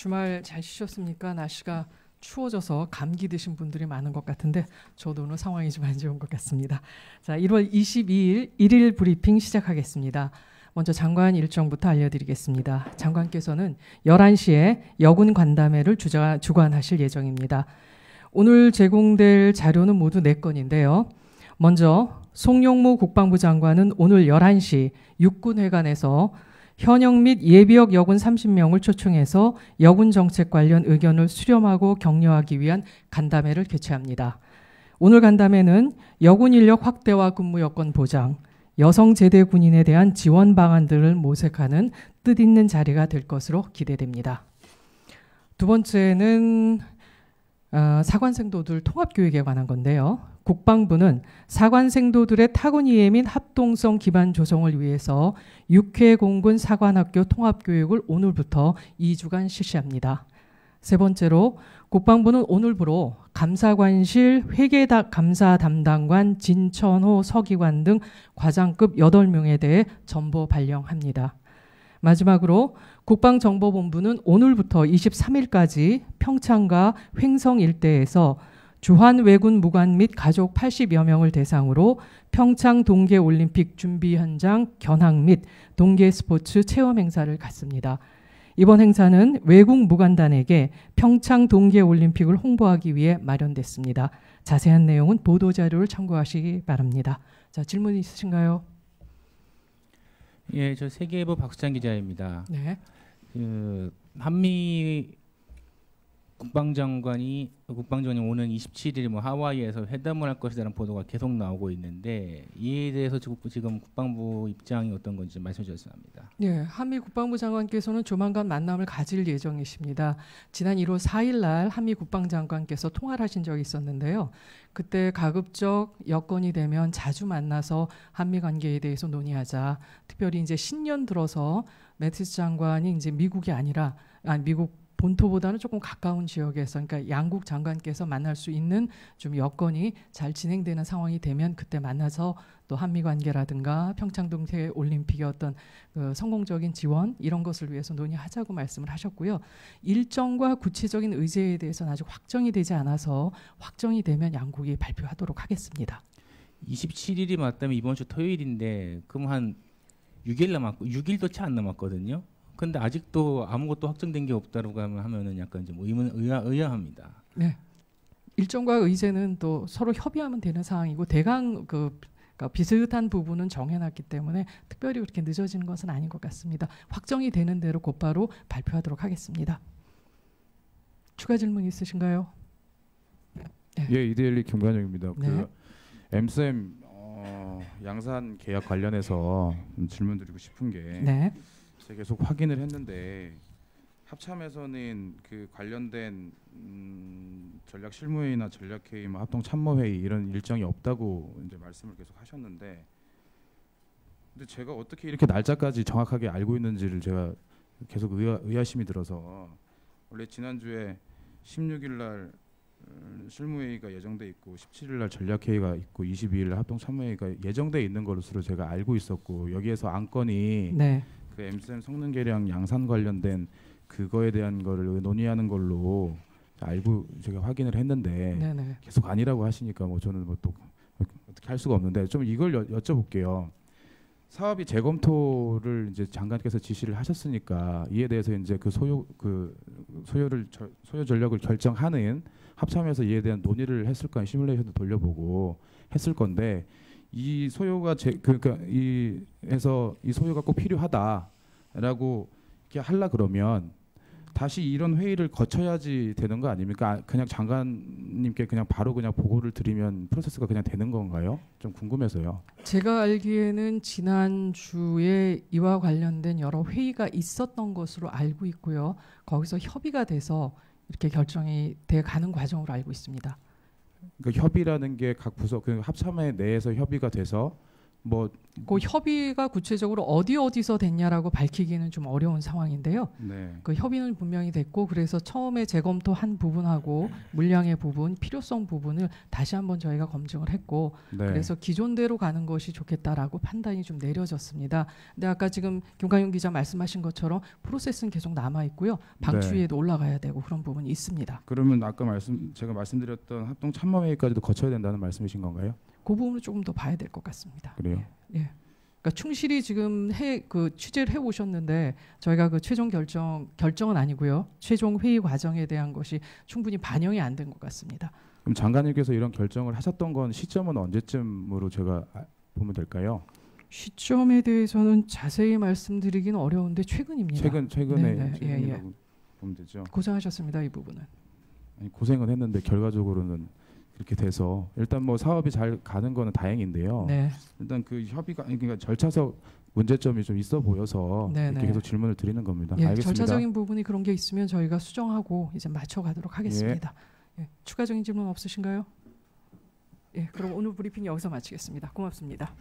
주말 잘 쉬셨습니까? 날씨가 추워져서 감기 드신 분들이 많은 것 같은데 저도 오늘 상황이 좀 안 좋은 것 같습니다. 자, 1월 22일 1일 브리핑 시작하겠습니다. 먼저 장관 일정부터 알려드리겠습니다. 장관께서는 11시에 여군 간담회를 주관하실 예정입니다. 오늘 제공될 자료는 모두 4건인데요. 먼저 송영무 국방부 장관은 오늘 11시 육군회관에서 현역 및 예비역 여군 30명을 초청해서 여군 정책 관련 의견을 수렴하고 격려하기 위한 간담회를 개최합니다. 오늘 간담회는 여군 인력 확대와 근무 여건 보장, 여성 제대 군인에 대한 지원 방안들을 모색하는 뜻있는 자리가 될 것으로 기대됩니다. 두 번째는 사관생도들 통합교육에 관한 건데요. 국방부는 사관생도들의 타군이해 및 합동성 기반 조성을 위해서 6회 공군 사관학교 통합교육을 오늘부터 2주간 실시합니다. 세 번째로 국방부는 오늘부로 감사관실 회계감사 담당관 진천호 서기관 등 과장급 8명에 대해 전보 발령합니다. 마지막으로 국방정보본부는 오늘부터 23일까지 평창과 횡성 일대에서 주한 외군 무관 및 가족 80여 명을 대상으로 평창 동계올림픽 준비 현장 견학 및 동계스포츠 체험 행사를 갖습니다. 이번 행사는 외국 무관단에게 평창 동계올림픽을 홍보하기 위해 마련됐습니다. 자세한 내용은 보도자료를 참고하시기 바랍니다. 자, 질문 있으신가요? 예, 저 세계일보 박수찬 기자입니다. 네. 한미 국방장관이 오는 27일 하와이에서 회담을 할 것이라는 보도가 계속 나오고 있는데 이에 대해서 지금 국방부 입장이 어떤 건지 말씀해 주셨으면 합니다. 네, 한미 국방부 장관께서는 조만간 만남을 가질 예정이십니다. 지난 1월 4일 날 한미 국방장관께서 통화를 하신 적이 있었는데요. 그때 가급적 여건이 되면 자주 만나서 한미 관계에 대해서 논의하자. 특별히 이제 신년 들어서 매티스 장관이 이제 미국이 아니라 미국 본토보다는 조금 가까운 지역에서, 그러니까 양국 장관께서 만날 수 있는 좀 여건이 잘 진행되는 상황이 되면 그때 만나서 또 한미 관계라든가 평창 동계올림픽의 어떤 성공적인 지원 이런 것을 위해서 논의하자고 말씀을 하셨고요. 일정과 구체적인 의제에 대해서는 아직 확정이 되지 않아서 확정이 되면 양국이 발표하도록 하겠습니다. 27일이 맞다면 이번 주 토요일인데 그럼 한 6일도 채 안 남았거든요. 근데 아직도 아무것도 확정된 게 없다고 하면은 약간 좀 의아합니다. 네, 일정과 의제는 또 서로 협의하면 되는 상황이고 대강 그러니까 비슷한 부분은 정해놨기 때문에 특별히 그렇게 늦어지는 것은 아닌 것 같습니다. 확정이 되는 대로 곧바로 발표하도록 하겠습니다. 추가 질문 있으신가요? 네. 예, 이데일리 김관영입니다. 네. 그 엠셈 양산 계약 관련해서 질문 드리고 싶은 게. 네. 제가 계속 확인을 했는데 합참에서는 그 관련된 전략 실무회의나 전략회의, 합동 참모회의 이런 일정이 없다고 이제 말씀을 계속 하셨는데, 근데 제가 어떻게 이렇게 날짜까지 정확하게 알고 있는지를 제가 계속 의아심이 들어서, 원래 지난주에 16일 날 실무회의가 예정돼 있고 17일 날 전략회의가 있고 22일 날 합동 참모회의가 예정돼 있는 것으로 제가 알고 있었고, 여기에서 안건이 네. 그 엠셈 성능 개량 양산 관련된 그거에 대한 거를 논의하는 걸로 알고 제가 확인을 했는데, 네네. 계속 아니라고 하시니까 저는 또 어떻게 할 수가 없는데, 좀 이걸 여쭤볼게요. 사업이 재검토를 이제 장관께서 지시를 하셨으니까 이에 대해서 이제 소요 전력을 결정하는 합참에서 이에 대한 논의를 했을 거예요. 시뮬레이션도 돌려보고 했을 건데, 이 소요가 그러니까 이 소요가 꼭 필요하다라고 이렇게 하려 그러면 다시 이런 회의를 거쳐야지 되는 거 아닙니까? 그냥 장관님께 그냥 바로 그냥 보고를 드리면 프로세스가 그냥 되는 건가요? 좀 궁금해서요. 제가 알기에는 지난주에 이와 관련된 여러 회의가 있었던 것으로 알고 있고요. 거기서 협의가 돼서 이렇게 결정이 돼 가는 과정으로 알고 있습니다. 그러니까 협의라는 게 각 부서 그 합참회 내에서 협의가 돼서 그 협의가 구체적으로 어디서 됐냐라고 밝히기는 좀 어려운 상황인데요. 네. 그 협의는 분명히 됐고 그래서 처음에 재검토한 부분하고 물량의 부분, 필요성 부분을 다시 한번 저희가 검증을 했고 네. 그래서 기존대로 가는 것이 좋겠다라고 판단이 좀 내려졌습니다. 근데 아까 지금 김광윤 기자 말씀하신 것처럼 프로세스는 계속 남아 있고요. 방추위에도 올라가야 되고 그런 부분이 있습니다. 그러면 아까 제가 말씀드렸던 합동 참모회의까지도 거쳐야 된다는 말씀이신 건가요? 그 부분을 조금 더 봐야 될 것 같습니다. 그래요? 예. 그러니까 충실히 지금 그 취재를 해 오셨는데 저희가 그 최종 결정은 아니고요. 최종 회의 과정에 대한 것이 충분히 반영이 안 된 것 같습니다. 그럼 장관님께서 이런 결정을 하셨던 건 시점은 언제쯤으로 제가 보면 될까요? 시점에 대해서는 자세히 말씀드리기는 어려운데 최근입니다. 최근에 네네, 최근이라고 보면 되죠. 고생하셨습니다. 이 부분은. 아니, 고생은 했는데 결과적으로는 그렇게 돼서 일단 뭐 사업이 잘 가는 거는 다행인데요. 네. 일단 그 협의가 그러니까 절차적 문제점이 좀 있어 보여서 네네. 이렇게 계속 질문을 드리는 겁니다. 예, 알겠습니다. 절차적인 부분이 그런 게 있으면 저희가 수정하고 이제 맞춰가도록 하겠습니다. 예, 추가적인 질문 없으신가요? 예, 그럼 오늘 브리핑 여기서 마치겠습니다. 고맙습니다.